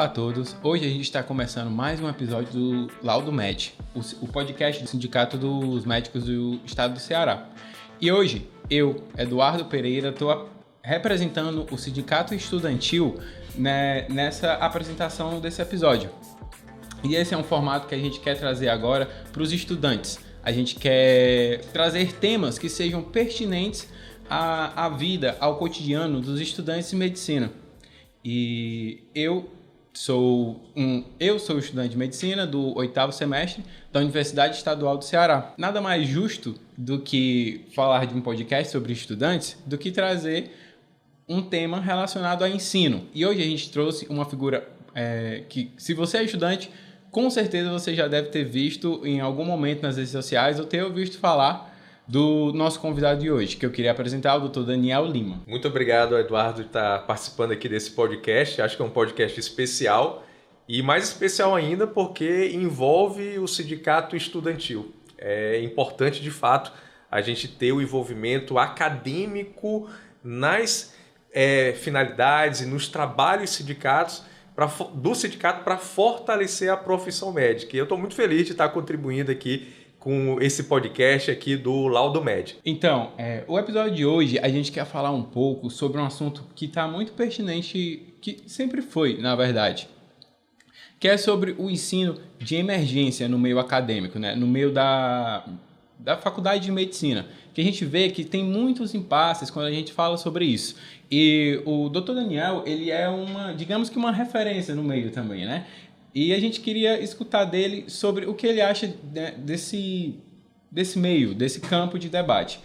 a todos, hoje a gente está começando mais um episódio do Laudo Med, o podcast do Sindicato dos Médicos do Estado do Ceará. E hoje, eu, Eduardo Pereira, estou representando o Sindicato Estudantil, né, nessa apresentação desse episódio. E esse é um formato que a gente quer trazer agora para os estudantes. A gente quer trazer temas que sejam pertinentes à vida, ao cotidiano dos estudantes de medicina. E eu sou estudante de medicina do 8º semestre da Universidade Estadual do Ceará. Nada mais justo do que falar de um podcast sobre estudantes do que trazer um tema relacionado ao ensino. E hoje a gente trouxe uma figura que, se você é estudante, com certeza você já deve ter visto em algum momento nas redes sociais ou ter ouvido falar do nosso convidado de hoje, que eu queria apresentar, o Dr. Daniel Lima. Muito obrigado, Eduardo, por estar participando aqui desse podcast. Acho que é um podcast especial e mais especial ainda porque envolve o sindicato estudantil. É importante, de fato, a gente ter o envolvimento acadêmico nas finalidades e nos trabalhos do sindicato para fortalecer a profissão médica. E eu estou muito feliz de estar contribuindo aqui com esse podcast aqui do Laudo Med. Então, o episódio de hoje a gente quer falar um pouco sobre um assunto que está muito pertinente, que sempre foi, na verdade, que é sobre o ensino de emergência no meio acadêmico, né? No meio da faculdade de medicina, que a gente vê que tem muitos impasses quando a gente fala sobre isso. E o Dr. Daniel, ele é digamos que uma referência no meio também, né? E a gente queria escutar dele sobre o que ele acha desse meio, desse campo de debate.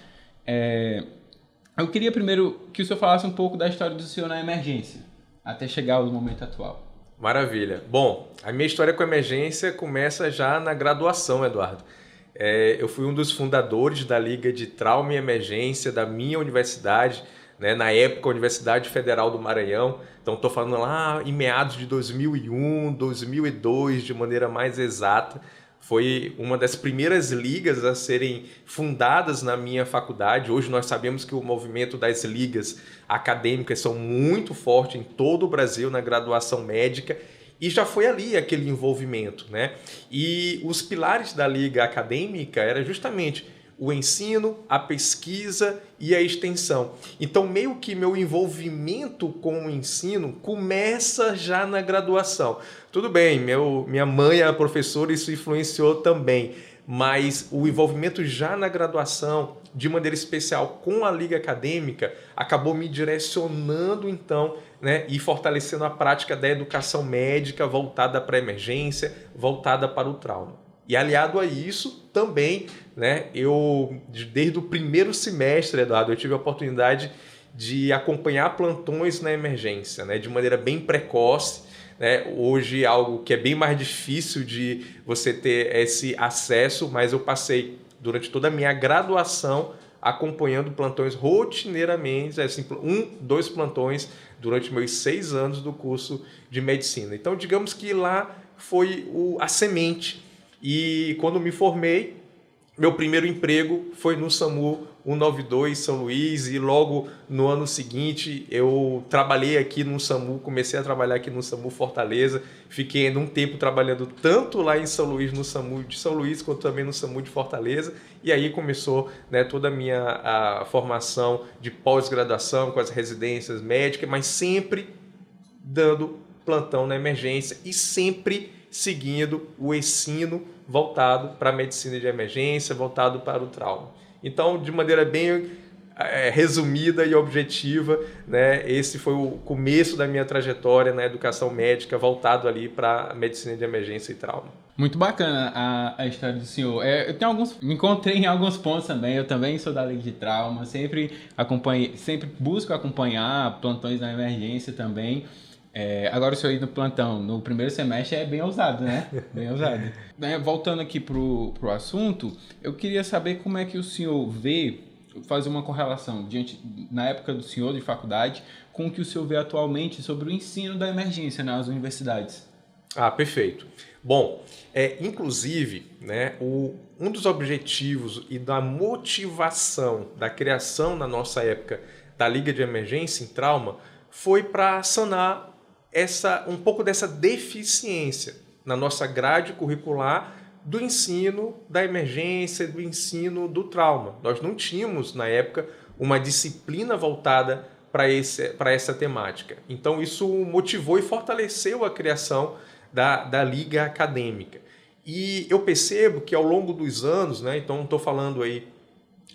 Eu queria primeiro que o senhor falasse um pouco da história do senhor na emergência, até chegar ao momento atual. Maravilha. Bom, a minha história com a emergência começa já na graduação, Eduardo. Eu fui um dos fundadores da Liga de Trauma e Emergência da minha universidade, né, na época, a Universidade Federal do Maranhão. Então, estou falando lá em meados de 2001, 2002, de maneira mais exata. Foi uma das primeiras ligas a serem fundadas na minha faculdade. Hoje nós sabemos que o movimento das ligas acadêmicas são muito forte em todo o Brasil, na graduação médica. E já foi ali aquele envolvimento, né? E os pilares da liga acadêmica era justamente o ensino, a pesquisa e a extensão. Então, meio que meu envolvimento com o ensino começa já na graduação. Tudo bem, minha mãe era professora, isso influenciou também, mas o envolvimento já na graduação, de maneira especial com a liga acadêmica, acabou me direcionando, então, né, e fortalecendo a prática da educação médica voltada para a emergência, voltada para o trauma. E aliado a isso, também, né, desde o primeiro semestre, Eduardo, eu tive a oportunidade de acompanhar plantões na emergência, né, de maneira bem precoce. Né? Hoje é algo que é bem mais difícil de você ter esse acesso, mas eu passei durante toda a minha graduação acompanhando plantões rotineiramente, assim, 2 plantões durante meus 6 anos do curso de medicina. Então, digamos que lá foi a semente. E quando me formei, meu primeiro emprego foi no SAMU 192 São Luís, e logo no ano seguinte eu trabalhei aqui no SAMU, comecei a trabalhar aqui no SAMU Fortaleza, fiquei um tempo trabalhando tanto lá em São Luís, no SAMU de São Luís, quanto também no SAMU de Fortaleza, e aí começou, né, toda a formação de pós-graduação com as residências médicas, mas sempre dando plantão na emergência e sempre seguindo o ensino voltado para a medicina de emergência, voltado para o trauma. Então, de maneira bem resumida e objetiva, né, esse foi o começo da minha trajetória na educação médica, voltado ali para a medicina de emergência e trauma. Muito bacana a história do senhor. Me encontrei em alguns pontos também. Eu também sou da Liga de Trauma, sempre busco acompanhar plantões na emergência também. Agora o senhor ir no plantão no primeiro semestre é bem ousado, né? Bem ousado. Voltando aqui pro assunto, eu queria saber como é que o senhor vê, fazer uma correlação na época do senhor de faculdade com o que o senhor vê atualmente sobre o ensino da emergência nas universidades. Perfeito. Bom, inclusive, né, um dos objetivos e da motivação da criação na nossa época da Liga de Emergência em Trauma foi para sanar um pouco dessa deficiência na nossa grade curricular do ensino da emergência, do ensino do trauma. Nós não tínhamos, na época, uma disciplina voltada para essa temática. Então, isso motivou e fortaleceu a criação da Liga Acadêmica. E eu percebo que ao longo dos anos, né, então estou falando aí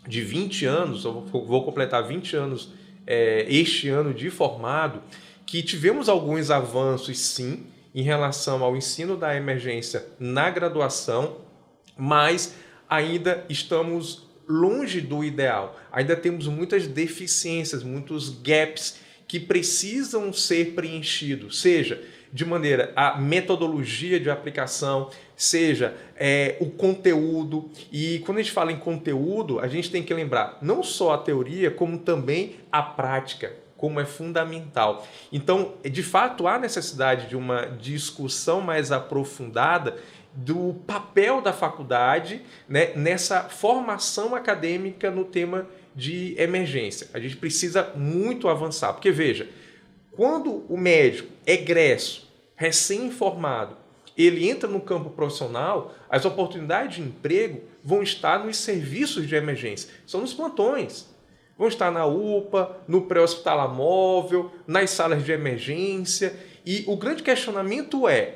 de 20 anos, eu vou completar 20 anos este ano de formado, que tivemos alguns avanços, sim, em relação ao ensino da emergência na graduação, mas ainda estamos longe do ideal. Ainda temos muitas deficiências, muitos gaps que precisam ser preenchidos, seja de maneira a metodologia de aplicação, seja o conteúdo. E quando a gente fala em conteúdo, a gente tem que lembrar não só a teoria, como também a prática, como é fundamental. Então, de fato, há necessidade de uma discussão mais aprofundada do papel da faculdade, né, nessa formação acadêmica no tema de emergência. A gente precisa muito avançar, porque veja, quando o médico egresso, recém-formado, ele entra no campo profissional, as oportunidades de emprego vão estar nos serviços de emergência, são nos plantões. Vão estar na UPA, no pré-hospitalar móvel, nas salas de emergência. E o grande questionamento é,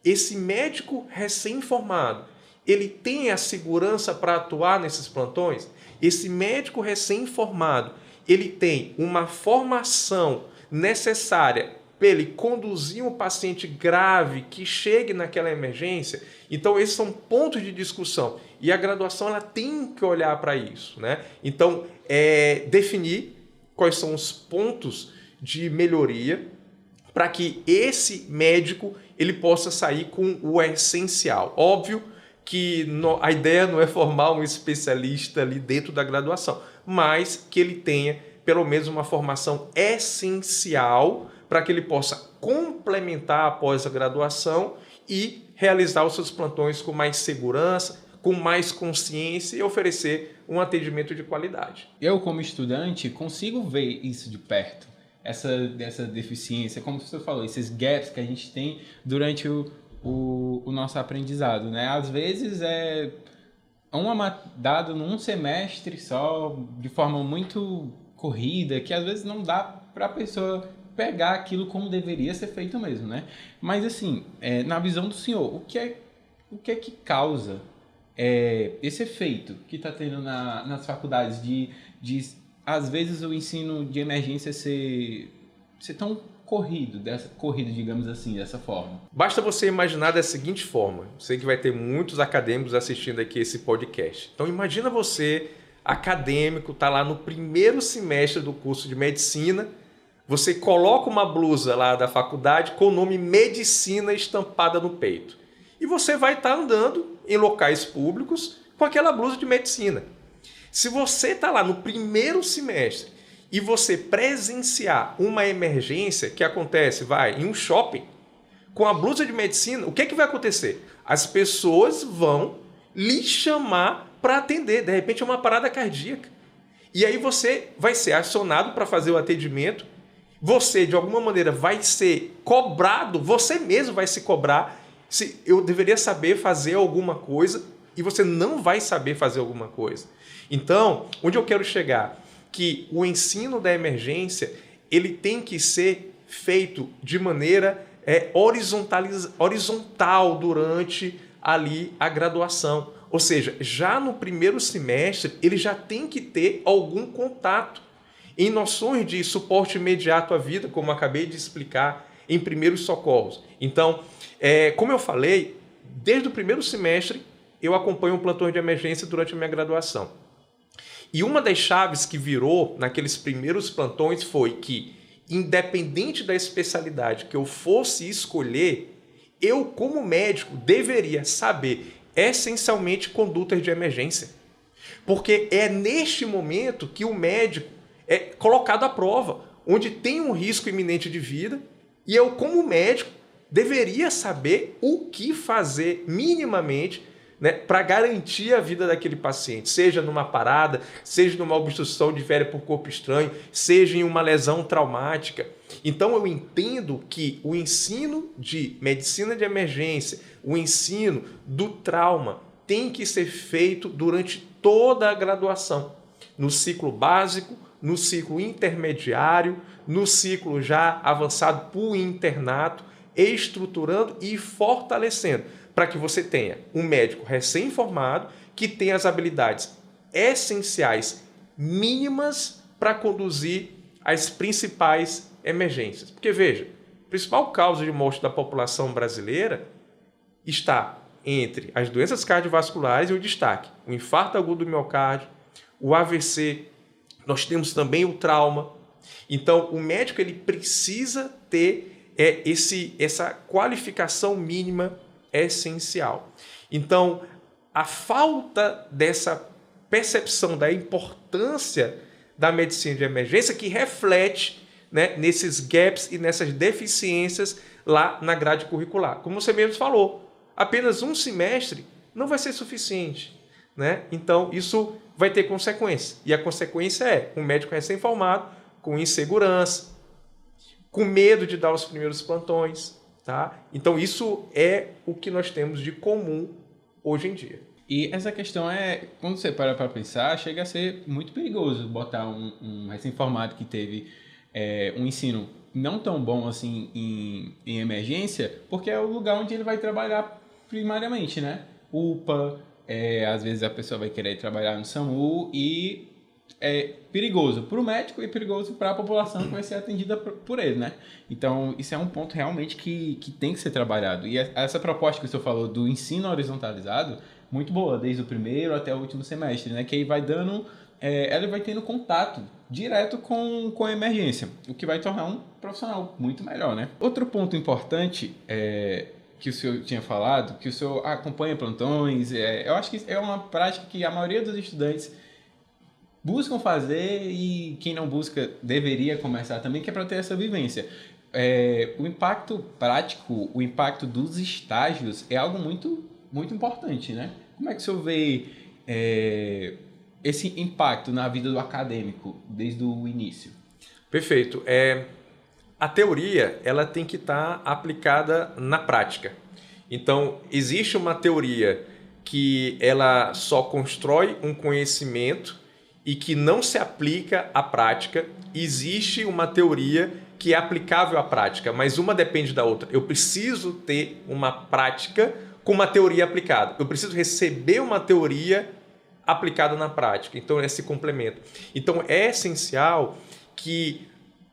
esse médico recém-formado, ele tem a segurança para atuar nesses plantões? Esse médico recém-formado, ele tem uma formação necessária para ele conduzir um paciente grave que chegue naquela emergência? Então, esses são pontos de discussão. E a graduação ela tem que olhar para isso, né? Então, definir quais são os pontos de melhoria para que esse médico ele possa sair com o essencial. Óbvio que a ideia não é formar um especialista ali dentro da graduação, mas que ele tenha pelo menos uma formação essencial para que ele possa complementar após a graduação e realizar os seus plantões com mais segurança, com mais consciência e oferecer um atendimento de qualidade. Eu, como estudante, consigo ver isso de perto, essa deficiência, como você falou, esses gaps que a gente tem durante o nosso aprendizado, né? Às vezes é dado num semestre só, de forma muito corrida, que às vezes não dá para a pessoa pegar aquilo como deveria ser feito mesmo, né? Mas assim, na visão do senhor, o que é que causa esse efeito que está tendo nas faculdades de às vezes o ensino de emergência ser tão corrido, digamos assim, dessa forma? Basta você imaginar da seguinte forma, sei que vai ter muitos acadêmicos assistindo aqui esse podcast. Então imagina você, acadêmico, tá lá no primeiro semestre do curso de medicina, você coloca uma blusa lá da faculdade com o nome medicina estampada no peito. E você vai estar andando em locais públicos com aquela blusa de medicina. Se você está lá no primeiro semestre e você presenciar uma emergência que acontece, em um shopping, com a blusa de medicina, o que vai acontecer? As pessoas vão lhe chamar para atender. De repente é uma parada cardíaca. E aí você vai ser acionado para fazer o atendimento. Você, de alguma maneira, vai ser cobrado, você mesmo vai se cobrar se eu deveria saber fazer alguma coisa e você não vai saber fazer alguma coisa. Então, onde eu quero chegar? Que o ensino da emergência ele tem que ser feito de maneira horizontal durante ali a graduação. Ou seja, já no primeiro semestre, ele já tem que ter algum contato em noções de suporte imediato à vida, como eu acabei de explicar, em primeiros socorros. Então, como eu falei, desde o primeiro semestre, eu acompanho um plantão de emergência durante a minha graduação. E uma das chaves que virou naqueles primeiros plantões foi que, independente da especialidade que eu fosse escolher, eu, como médico, deveria saber essencialmente condutas de emergência. Porque é neste momento que o médico é colocado à prova, onde tem um risco iminente de vida, e eu, como médico, deveria saber o que fazer minimamente né, para garantir a vida daquele paciente, seja numa parada, seja numa obstrução de veia por corpo estranho, seja em uma lesão traumática. Então eu entendo que o ensino de medicina de emergência, o ensino do trauma tem que ser feito durante toda a graduação, no ciclo básico, no ciclo intermediário, no ciclo já avançado para o internato, estruturando e fortalecendo, para que você tenha um médico recém-formado que tenha as habilidades essenciais mínimas para conduzir as principais emergências. Porque, veja, a principal causa de morte da população brasileira está entre as doenças cardiovasculares e o destaque, o infarto agudo do miocárdio, o AVC, nós temos também o trauma. Então, o médico ele precisa ter essa qualificação mínima essencial. Então, a falta dessa percepção da importância da medicina de emergência que reflete, né, nesses gaps e nessas deficiências lá na grade curricular. Como você mesmo falou, apenas um semestre não vai ser suficiente, né? Então, isso vai ter consequência. E a consequência é um médico recém-formado com insegurança, com medo de dar os primeiros plantões, tá? Então, isso é o que nós temos de comum hoje em dia. E essa questão quando você para pensar, chega a ser muito perigoso botar um recém-formado que teve um ensino não tão bom assim em emergência, porque é o lugar onde ele vai trabalhar primariamente, né? UPA, às vezes a pessoa vai querer trabalhar no SAMU e é perigoso para o médico e perigoso para a população que vai ser atendida por ele, né? Então, isso é um ponto realmente que tem que ser trabalhado. E essa proposta que o senhor falou do ensino horizontalizado, muito boa, desde o primeiro até o último semestre, né? Que aí vai dando... ela vai tendo contato direto com a emergência, o que vai tornar um profissional muito melhor, né? Outro ponto importante que o senhor tinha falado, que o senhor acompanha plantões, eu acho que é uma prática que a maioria dos estudantes buscam fazer e quem não busca deveria começar também, que é para ter essa vivência. O impacto prático, o impacto dos estágios é algo muito, muito importante, né? Como é que o senhor vê esse impacto na vida do acadêmico desde o início? Perfeito. A teoria ela tem que estar aplicada na prática. Então, existe uma teoria que ela só constrói um conhecimento e que não se aplica à prática. Existe uma teoria que é aplicável à prática, mas uma depende da outra. Eu preciso ter uma prática com uma teoria aplicada. Eu preciso receber uma teoria aplicada na prática. Então, é esse complemento. Então, é essencial que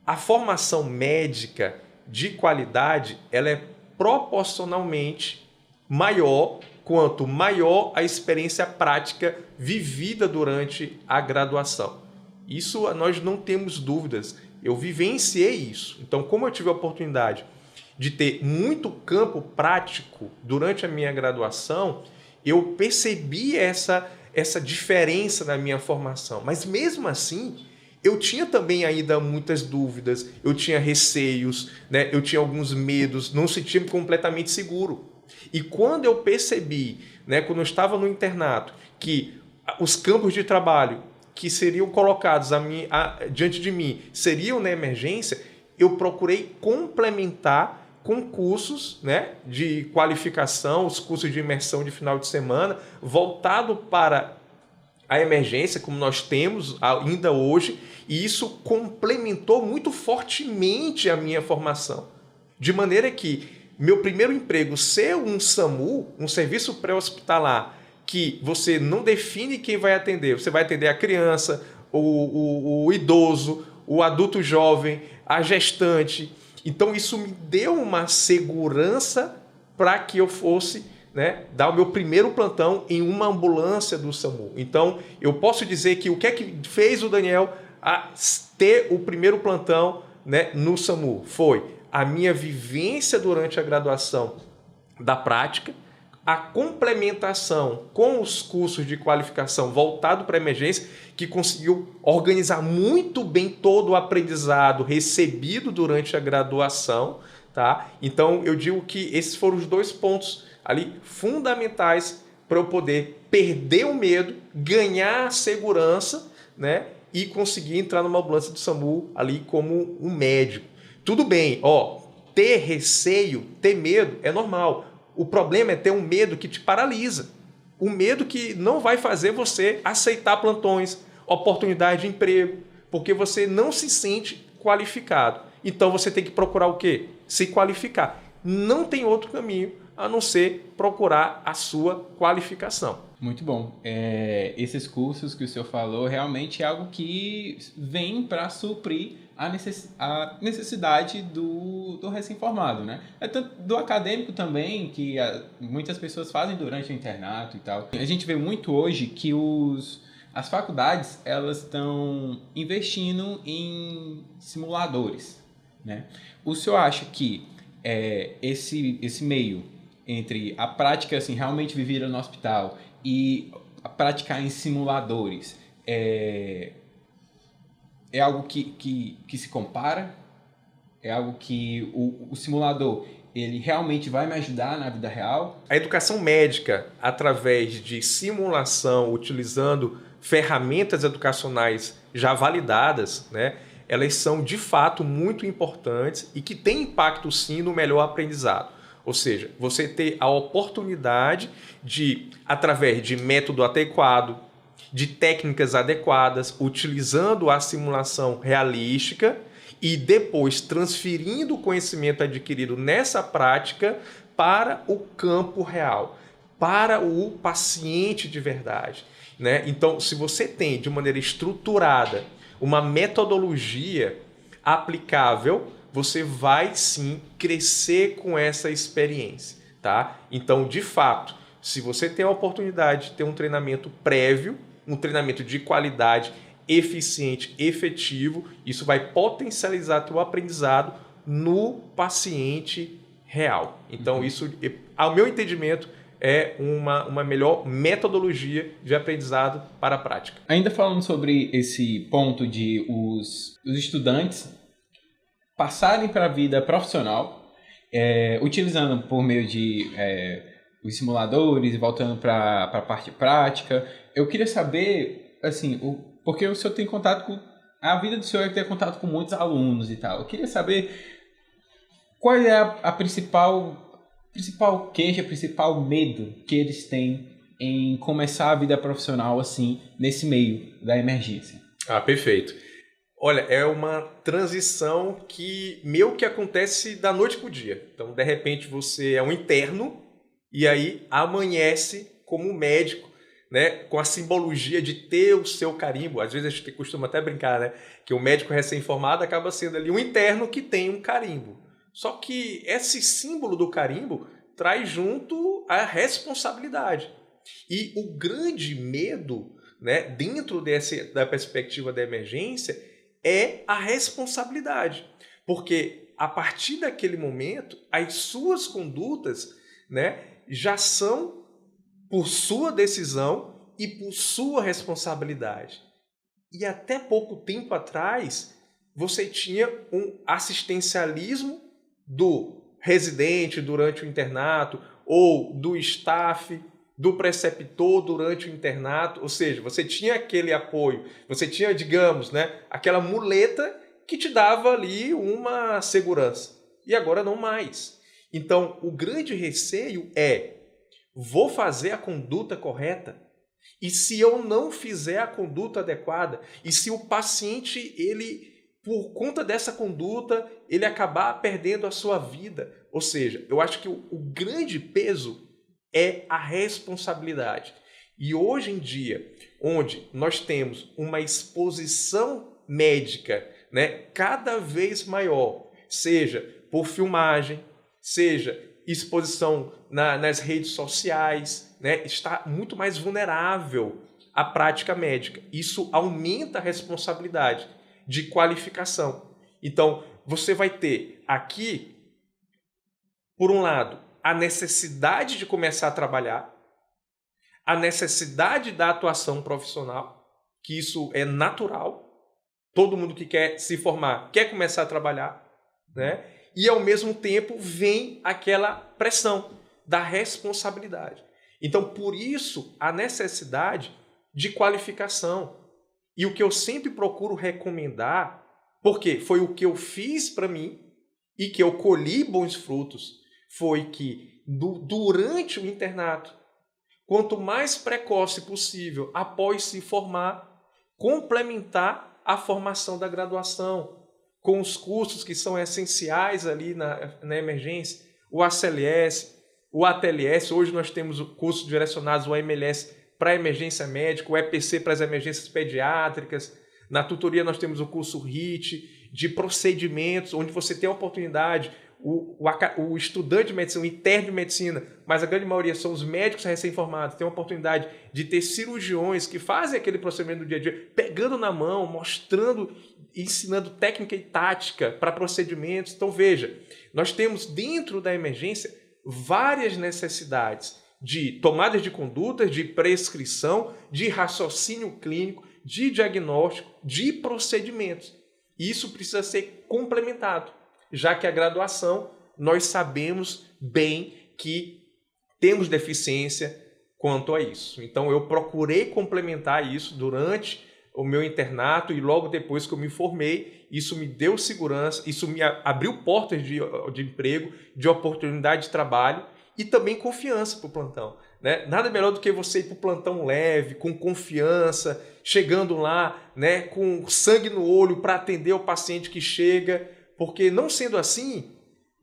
a formação médica de qualidade ela é proporcionalmente maior quanto maior a experiência prática vivida durante a graduação. Isso nós não temos dúvidas. Eu vivenciei isso. Então, como eu tive a oportunidade de ter muito campo prático durante a minha graduação, eu percebi essa diferença na minha formação. Mas mesmo assim, eu tinha também ainda muitas dúvidas, eu tinha receios, né? Eu tinha alguns medos, não sentia-me completamente seguro. E quando eu percebi, né, quando eu estava no internato, que os campos de trabalho que seriam colocados diante de mim seriam na emergência, eu procurei complementar com cursos, né, de qualificação, os cursos de imersão de final de semana, voltado para a emergência, como nós temos ainda hoje, e isso complementou muito fortemente a minha formação. De maneira que meu primeiro emprego ser um SAMU, um serviço pré-hospitalar, que você não define quem vai atender, você vai atender a criança, o idoso, o adulto jovem, a gestante. Então isso me deu uma segurança para que eu fosse, né, dar o meu primeiro plantão em uma ambulância do SAMU. Então eu posso dizer que o que é que fez o Daniel a ter o primeiro plantão, né, no SAMU? Foi a minha vivência durante a graduação da prática, a complementação com os cursos de qualificação voltado para a emergência, que conseguiu organizar muito bem todo o aprendizado recebido durante a graduação, tá? Então, eu digo que esses foram os dois pontos ali fundamentais para eu poder perder o medo, ganhar a segurança, né? E conseguir entrar numa ambulância do SAMU ali como um médico. Tudo bem, ter receio, ter medo é normal. O problema é ter um medo que te paralisa. O medo que não vai fazer você aceitar plantões, oportunidade de emprego, porque você não se sente qualificado. Então você tem que procurar o quê? Se qualificar. Não tem outro caminho a não ser procurar a sua qualificação. Muito bom. Esses cursos que o senhor falou realmente é algo que vem para suprir a necessidade do recém-formado, né? Tanto do acadêmico também, que muitas pessoas fazem durante o internato e tal. A gente vê muito hoje que as faculdades elas estão investindo em simuladores, né? O senhor acha que esse meio entre a prática assim, realmente vivida no hospital e a praticar em simuladores é algo que se compara? É algo que o simulador ele realmente vai me ajudar na vida real? A educação médica, através de simulação, utilizando ferramentas educacionais já validadas, né, elas são de fato muito importantes e que têm impacto sim no melhor aprendizado. Ou seja, você ter a oportunidade de, através de método adequado, de técnicas adequadas, utilizando a simulação realística e depois transferindo o conhecimento adquirido nessa prática para o campo real, para o paciente de verdade, né? Então, se você tem de maneira estruturada uma metodologia aplicável, você vai sim crescer com essa experiência, tá? Então, de fato, se você tem a oportunidade de ter um treinamento prévio, um treinamento de qualidade, eficiente, efetivo, isso vai potencializar teu aprendizado no paciente real. Então, isso, ao meu entendimento, é uma melhor metodologia de aprendizado para a prática. Ainda falando sobre esse ponto de os estudantes passarem para a vida profissional, utilizando por meio de os simuladores e voltando para a parte prática, eu queria saber, assim, porque o senhor tem contato com... A vida do senhor é ter contato com muitos alunos e tal. Eu queria saber qual é a principal queixa, principal medo que eles têm em começar a vida profissional assim, nesse meio da emergência. Perfeito. Olha, é uma transição que acontece da noite para o dia. Então, de repente, você é um interno e aí amanhece como médico, né, com a simbologia de ter o seu carimbo. Às vezes a gente costuma até brincar, né, que o médico recém-formado acaba sendo ali um interno que tem um carimbo. Só que esse símbolo do carimbo traz junto a responsabilidade. E o grande medo, né, dentro da perspectiva da emergência é a responsabilidade. Porque a partir daquele momento, as suas condutas, né, já são por sua decisão e por sua responsabilidade. E até pouco tempo atrás, você tinha um assistencialismo do residente durante o internato ou do staff, do preceptor durante o internato. Ou seja, você tinha aquele apoio, você tinha, digamos, né, aquela muleta que te dava ali uma segurança. E agora não mais. Então, o grande receio é: vou fazer a conduta correta? E se eu não fizer a conduta adequada? E se o paciente, ele, por conta dessa conduta, ele acabar perdendo a sua vida? Ou seja, eu acho que o grande peso é a responsabilidade. E hoje em dia, onde nós temos uma exposição médica, né, cada vez maior, seja por filmagem, seja exposição nas redes sociais, né, está muito mais vulnerável à prática médica. Isso aumenta a responsabilidade de qualificação. Então, você vai ter aqui, por um lado, a necessidade de começar a trabalhar, a necessidade da atuação profissional, que isso é natural. Todo mundo que quer se formar quer começar a trabalhar, né? E, ao mesmo tempo, vem aquela pressão da responsabilidade. Então, por isso, a necessidade de qualificação. E o que eu sempre procuro recomendar, porque foi o que eu fiz para mim e que eu colhi bons frutos, foi que durante o internato, quanto mais precoce possível, após se formar, complementar a formação da graduação, com os cursos que são essenciais ali na emergência, o ACLS, o ATLS, hoje nós temos cursos direcionados ao MLS para emergência médica, o EPC para as emergências pediátricas, na tutoria nós temos o curso RIT, de procedimentos, onde você tem a oportunidade, o estudante de medicina, o interno de medicina, mas a grande maioria são os médicos recém-formados, tem a oportunidade de ter cirurgiões que fazem aquele procedimento do dia a dia, pegando na mão, mostrando, ensinando técnica e tática para procedimentos. Então veja, nós temos dentro da emergência várias necessidades de tomadas de condutas, de prescrição, de raciocínio clínico, de diagnóstico, de procedimentos. Isso precisa ser complementado, já que a graduação, nós sabemos bem que temos deficiência quanto a isso. Então, eu procurei complementar isso durante o meu internato e logo depois que eu me formei, isso me deu segurança, isso me abriu portas de emprego, de oportunidade de trabalho e também confiança para o plantão. Né? Nada melhor do que você ir para o plantão leve, com confiança, chegando lá, né, com sangue no olho para atender o paciente que chega, porque não sendo assim,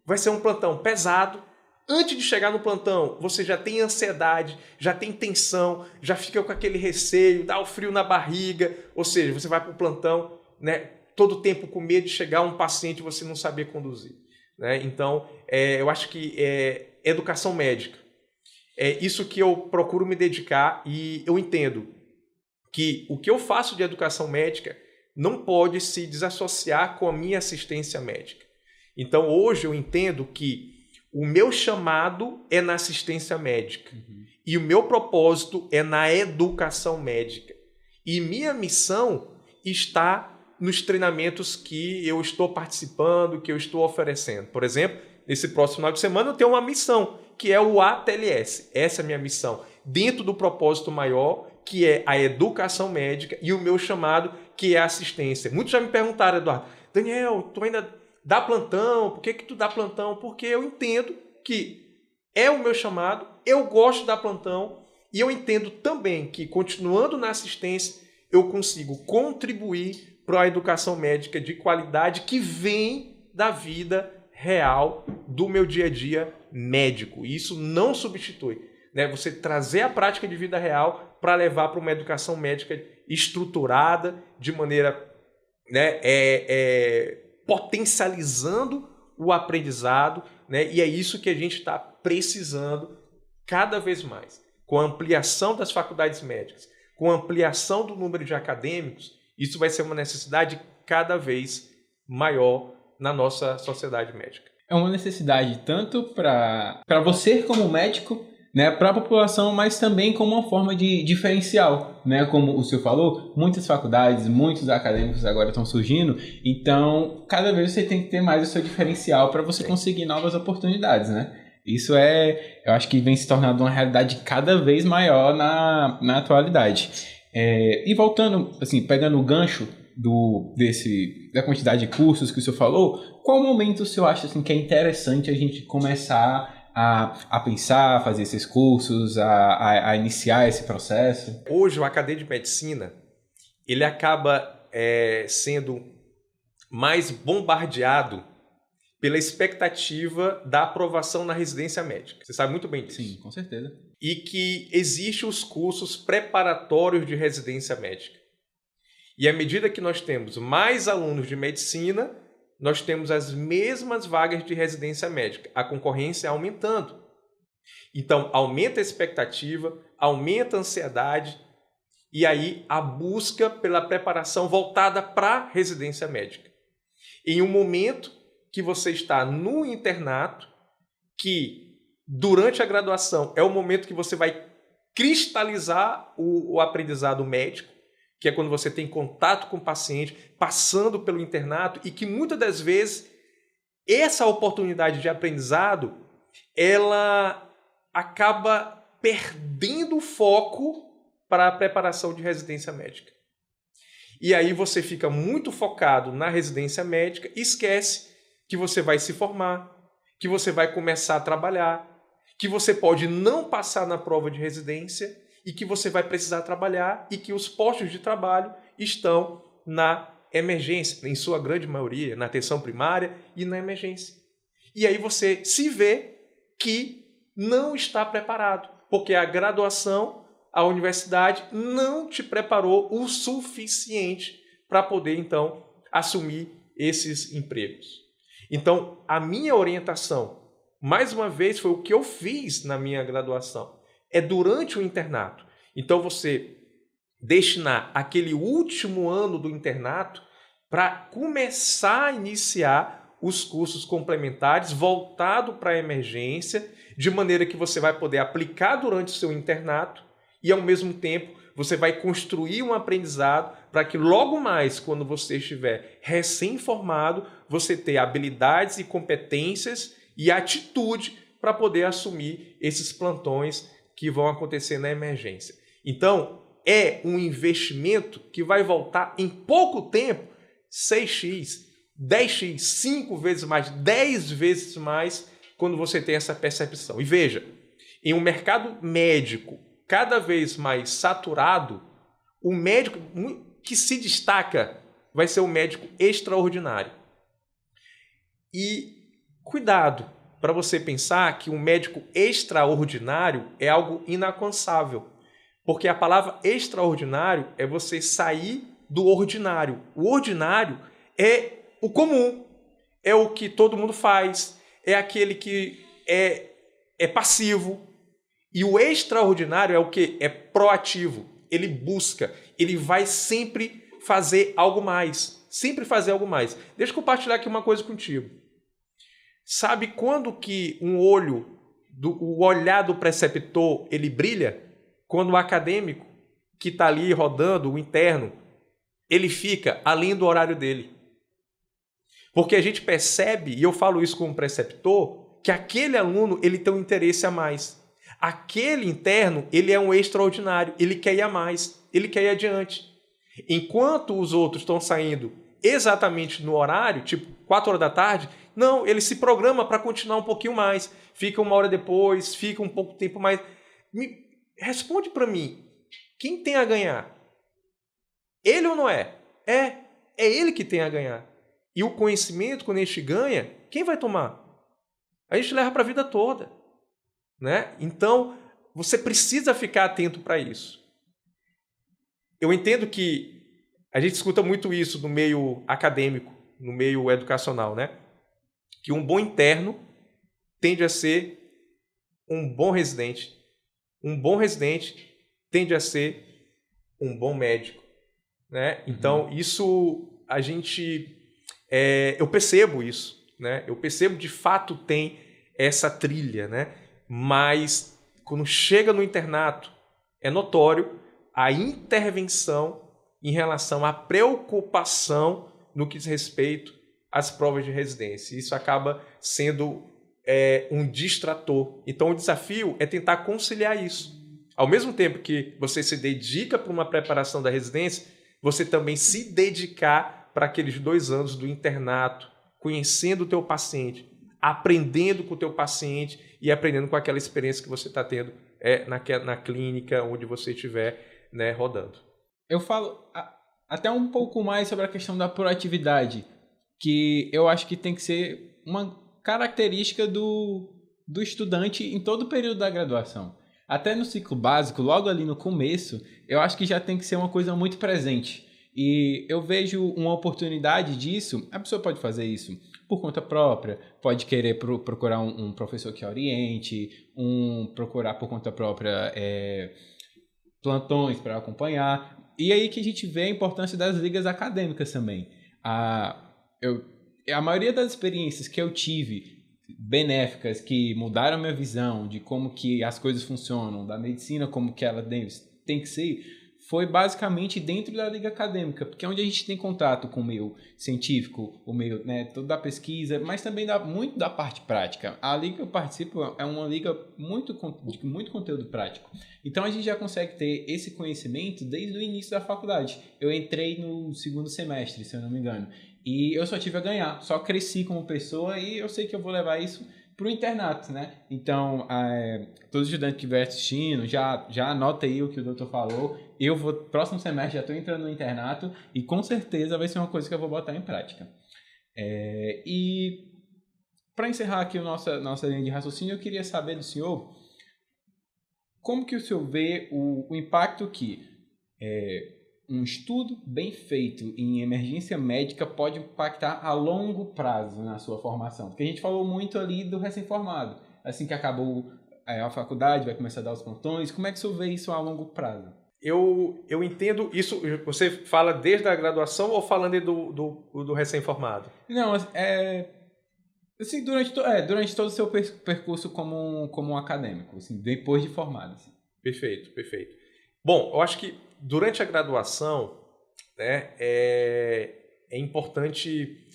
vai ser um plantão pesado. Antes de chegar no plantão, você já tem ansiedade, já tem tensão, já fica com aquele receio, dá o frio na barriga, ou seja, você vai para o plantão, né, todo tempo com medo de chegar um paciente e você não saber conduzir. Né? Então, eu acho que educação médica. É isso que eu procuro me dedicar e eu entendo que o que eu faço de educação médica não pode se desassociar com a minha assistência médica. Então, hoje eu entendo que o meu chamado é na assistência médica e o meu propósito é na educação médica. E minha missão está nos treinamentos que eu estou participando, que eu estou oferecendo. Por exemplo, nesse próximo final de semana eu tenho uma missão, que é o ATLS. Essa é a minha missão, dentro do propósito maior, que é a educação médica, e o meu chamado, que é a assistência. Muitos já me perguntaram, Eduardo, Daniel, tu ainda dá plantão? Por que tu dá plantão? Porque eu entendo que é o meu chamado, eu gosto de dar plantão, e eu entendo também que, continuando na assistência, eu consigo contribuir para a educação médica de qualidade que vem da vida real do meu dia a dia médico. E isso não substitui, né? Você trazer a prática de vida real para levar para uma educação médica estruturada, de maneira, né, potencializando o aprendizado, né? E é isso que a gente está precisando cada vez mais. Com a ampliação das faculdades médicas, com a ampliação do número de acadêmicos, isso vai ser uma necessidade cada vez maior na nossa sociedade médica. É uma necessidade tanto para você como médico, né, para a população, mas também como uma forma de diferencial, né? Como o senhor falou, muitas faculdades, muitos acadêmicos agora estão surgindo, então cada vez você tem que ter mais o seu diferencial para você conseguir novas oportunidades, né? Isso eu acho que vem se tornando uma realidade cada vez maior na atualidade. E voltando, assim, pegando o gancho da quantidade de cursos que o senhor falou, qual momento o senhor acha assim, que é interessante a gente começar a pensar, a fazer esses cursos, a iniciar esse processo? Hoje, o acadêmico de medicina, ele acaba sendo mais bombardeado pela expectativa da aprovação na residência médica. Você sabe muito bem disso. Sim, com certeza. E que existem os cursos preparatórios de residência médica. E à medida que nós temos mais alunos de medicina, nós temos as mesmas vagas de residência médica. A concorrência aumentando. Então, aumenta a expectativa, aumenta a ansiedade e aí a busca pela preparação voltada para a residência médica. Em um momento que você está no internato, que durante a graduação é o momento que você vai cristalizar o aprendizado médico, que é quando você tem contato com o paciente, passando pelo internato, e que muitas das vezes essa oportunidade de aprendizado, ela acaba perdendo o foco para a preparação de residência médica. E aí você fica muito focado na residência médica e esquece que você vai se formar, que você vai começar a trabalhar, que você pode não passar na prova de residência e que você vai precisar trabalhar e que os postos de trabalho estão na emergência, em sua grande maioria, na atenção primária e na emergência. E aí você se vê que não está preparado, porque a graduação, a universidade não te preparou o suficiente para poder, então, assumir esses empregos. Então, a minha orientação, mais uma vez, foi o que eu fiz na minha graduação. É durante o internato. Então, você destinar aquele último ano do internato para começar a iniciar os cursos complementares voltado para a emergência, de maneira que você vai poder aplicar durante o seu internato e, ao mesmo tempo, você vai construir um aprendizado para que logo mais, quando você estiver recém-formado, você tenha habilidades e competências e atitude para poder assumir esses plantões que vão acontecer na emergência. Então, é um investimento que vai voltar em pouco tempo 6x, 10x, 5 vezes mais, 10 vezes mais, quando você tem essa percepção. E veja, em um mercado médico cada vez mais saturado, o médico que se destaca vai ser o médico extraordinário. E cuidado para você pensar que um médico extraordinário é algo inalcançável, porque a palavra extraordinário é você sair do ordinário. O ordinário é o comum, é o que todo mundo faz, é aquele que é passivo. E o extraordinário é o que? É proativo. Ele busca, ele vai sempre fazer algo mais. Sempre fazer algo mais. Deixa eu compartilhar aqui uma coisa contigo. Sabe quando que o olhar do preceptor, ele brilha? Quando o acadêmico que está ali rodando, o interno, ele fica além do horário dele. Porque a gente percebe, e eu falo isso como preceptor, que aquele aluno ele tem um interesse a mais. Aquele interno, ele é um extraordinário, ele quer ir a mais, ele quer ir adiante. Enquanto os outros estão saindo exatamente no horário, tipo 4 horas da tarde, não, ele se programa para continuar um pouquinho mais. Fica 1 hora depois, fica um pouco tempo mais. Responde para mim, quem tem a ganhar? Ele ou não é? É ele que tem a ganhar. E o conhecimento, quando a gente ganha, quem vai tomar? A gente leva para a vida toda. Né? Então, você precisa ficar atento para isso. Eu entendo que a gente escuta muito isso no meio acadêmico, no meio educacional, né? Que um bom interno tende a ser um bom residente. Um bom residente tende a ser um bom médico. Né? Então, isso a gente... eu percebo isso. Né? Eu percebo, de fato, tem essa trilha, né? Mas, quando chega no internato, é notório a intervenção em relação à preocupação no que diz respeito às provas de residência. Isso acaba sendo um distrator. Então, o desafio é tentar conciliar isso. Ao mesmo tempo que você se dedica para uma preparação da residência, você também se dedicar para aqueles 2 anos do internato, conhecendo o teu paciente, aprendendo com o teu paciente e aprendendo com aquela experiência que você está tendo na clínica, onde você estiver, né, rodando. Eu falo até um pouco mais sobre a questão da proatividade, que eu acho que tem que ser uma característica do estudante em todo o período da graduação. Até no ciclo básico, logo ali no começo, eu acho que já tem que ser uma coisa muito presente. E eu vejo uma oportunidade disso, a pessoa pode fazer isso por conta própria, pode querer procurar um professor que oriente, procurar por conta própria plantões para acompanhar. E aí que a gente vê a importância das ligas acadêmicas também. A maioria das experiências que eu tive benéficas, que mudaram a minha visão de como que as coisas funcionam, da medicina como que ela tem que ser, foi basicamente dentro da liga acadêmica, porque é onde a gente tem contato com o meio científico, o meio, né, toda da pesquisa, mas também muito da parte prática. A liga que eu participo é uma liga de muito conteúdo prático. Então a gente já consegue ter esse conhecimento desde o início da faculdade. Eu entrei no segundo semestre, se eu não me engano, e eu só tive a ganhar, só cresci como pessoa e eu sei que eu vou levar isso para o internato, né? Então, todo estudante que estiver assistindo, já anota aí o que o doutor falou. Eu vou, próximo semestre, já estou entrando no internato e com certeza vai ser uma coisa que eu vou botar em prática. E para encerrar aqui a nossa linha de raciocínio, eu queria saber do senhor como que o senhor vê o impacto que um estudo bem feito em emergência médica pode impactar a longo prazo na sua formação. Porque a gente falou muito ali do recém-formado. Assim que acabou a faculdade, vai começar a dar os plantões. Como é que o senhor vê isso a longo prazo? Eu entendo isso. Você fala desde a graduação ou falando do recém-formado? Não, assim, durante todo o seu percurso como um acadêmico, assim, depois de formado. Assim. Perfeito. Bom, eu acho que durante a graduação, né, é importante,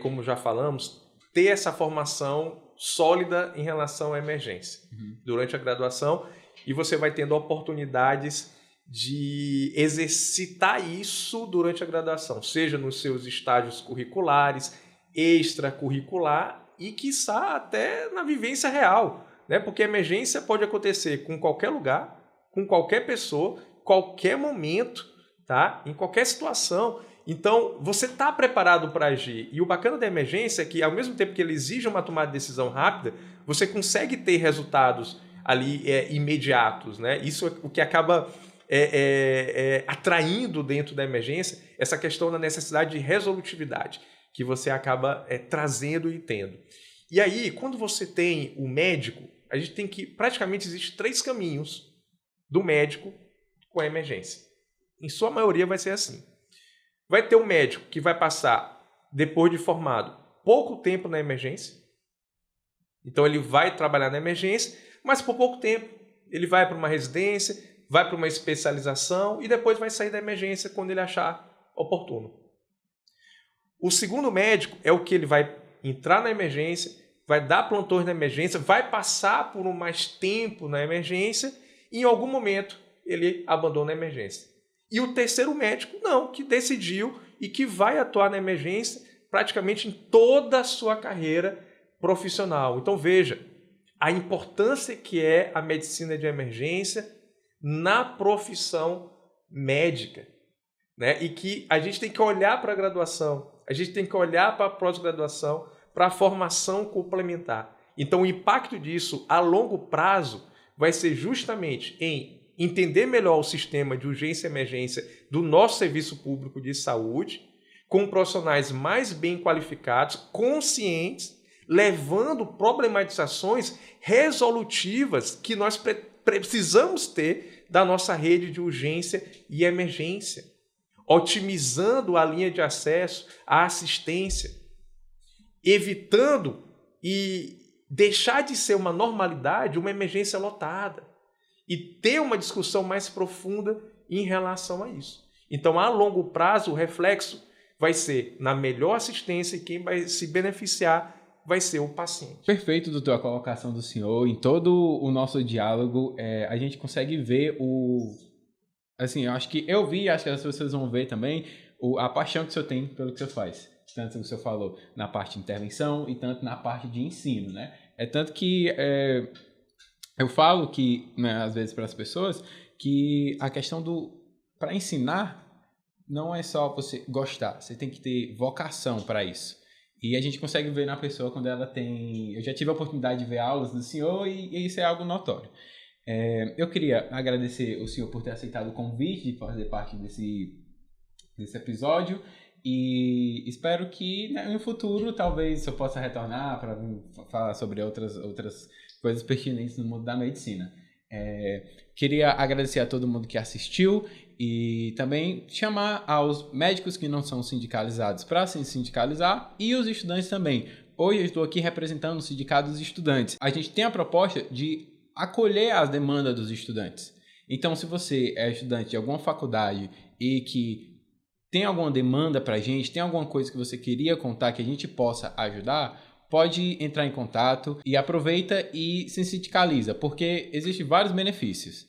como já falamos, ter essa formação sólida em relação à emergência durante a graduação, e você vai tendo oportunidades de exercitar isso durante a graduação, seja nos seus estágios curriculares, extracurricular e, quiçá, até na vivência real, né? Porque a emergência pode acontecer com qualquer lugar, com qualquer pessoa, qualquer momento, tá? Em qualquer situação. Então, você está preparado para agir. E o bacana da emergência é que, ao mesmo tempo que ele exige uma tomada de decisão rápida, você consegue ter resultados ali imediatos, né? Isso é o que acaba atraindo dentro da emergência essa questão da necessidade de resolutividade que você acaba trazendo e tendo. E aí, quando você tem o médico, a gente tem que, praticamente, existem 3 caminhos do médico com a emergência. Em sua maioria vai ser assim. Vai ter um médico que vai passar, depois de formado, pouco tempo na emergência. Então ele vai trabalhar na emergência, mas por pouco tempo. Ele vai para uma residência, vai para uma especialização e depois vai sair da emergência quando ele achar oportuno. O segundo médico é o que ele vai entrar na emergência, vai dar plantões na emergência, vai passar por mais tempo na emergência e em algum momento ele abandona a emergência. E o terceiro médico, não, que decidiu e que vai atuar na emergência praticamente em toda a sua carreira profissional. Então veja, a importância que é a medicina de emergência na profissão médica, né? E que a gente tem que olhar para a graduação, a gente tem que olhar para a pós-graduação, para a formação complementar. Então o impacto disso a longo prazo vai ser justamente em entender melhor o sistema de urgência e emergência do nosso serviço público de saúde, com profissionais mais bem qualificados, conscientes, levando problematizações resolutivas que nós precisamos ter da nossa rede de urgência e emergência, otimizando a linha de acesso à assistência, evitando e deixar de ser uma normalidade uma emergência lotada e ter uma discussão mais profunda em relação a isso. Então, a longo prazo, o reflexo vai ser na melhor assistência e quem vai se beneficiar vai ser o paciente. Perfeito, doutor, a colocação do senhor. Em todo o nosso diálogo, a gente consegue ver assim, eu acho que acho que as pessoas vão ver também a paixão que o senhor tem pelo que o senhor faz. Tanto que o senhor falou na parte de intervenção e tanto na parte de ensino, né? Tanto que eu falo que, né, às vezes para as pessoas, que a questão para ensinar não é só você gostar, você tem que ter vocação para isso. E a gente consegue ver na pessoa quando ela tem... Eu já tive a oportunidade de ver aulas do senhor e isso é algo notório. Eu queria agradecer o senhor por ter aceitado o convite de fazer parte desse episódio e espero que, né, no futuro talvez eu possa retornar para falar sobre outras coisas pertinentes no mundo da medicina. Queria agradecer a todo mundo que assistiu e também chamar aos médicos que não são sindicalizados para se sindicalizar e os estudantes também. Hoje eu estou aqui representando o Sindicato dos Estudantes. A gente tem a proposta de acolher as demandas dos estudantes. Então, se você é estudante de alguma faculdade e que tem alguma demanda pra gente, tem alguma coisa que você queria contar que a gente possa ajudar, pode entrar em contato e aproveita e se sindicaliza, porque existem vários benefícios.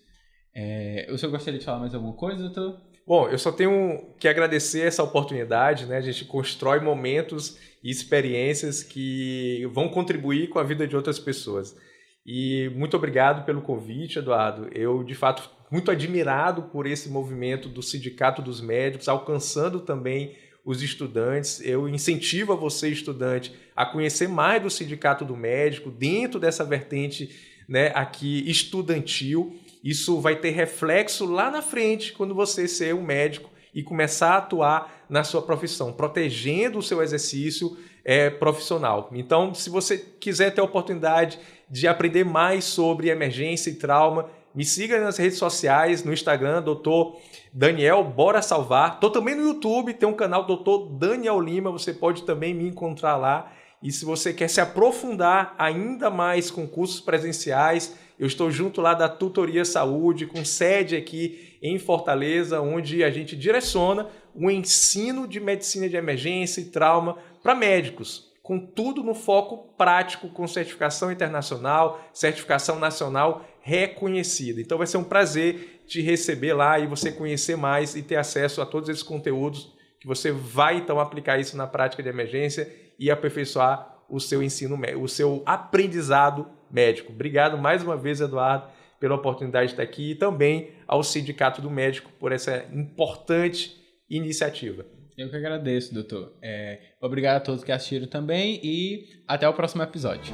O senhor gostaria de falar mais alguma coisa, doutor? Bom, eu só tenho que agradecer essa oportunidade, né? A gente constrói momentos e experiências que vão contribuir com a vida de outras pessoas. E muito obrigado pelo convite, Eduardo. Eu, de fato, muito admirado por esse movimento do Sindicato dos Médicos, alcançando também os estudantes. Eu incentivo a você, estudante, a conhecer mais do Sindicato do Médico, dentro dessa vertente, né, aqui estudantil. Isso vai ter reflexo lá na frente, quando você ser um médico e começar a atuar na sua profissão, protegendo o seu exercício profissional. Então, se você quiser ter a oportunidade de aprender mais sobre emergência e trauma, me siga nas redes sociais, no Instagram, Dr. Daniel Bora Salvar. Estou também no YouTube, tem um canal Dr. Daniel Lima, você pode também me encontrar lá. E se você quer se aprofundar ainda mais com cursos presenciais, eu estou junto lá da Tutoria Saúde, com sede aqui em Fortaleza, onde a gente direciona o ensino de medicina de emergência e trauma para médicos, com tudo no foco prático, com certificação internacional, certificação nacional reconhecida. Então vai ser um prazer te receber lá e você conhecer mais e ter acesso a todos esses conteúdos que você vai então aplicar isso na prática de emergência e aperfeiçoar o seu ensino, o seu aprendizado médico. Obrigado mais uma vez, Eduardo, pela oportunidade de estar aqui e também ao Sindicato do Médico por essa importante iniciativa. Eu que agradeço, doutor. Obrigado a todos que assistiram também e até o próximo episódio.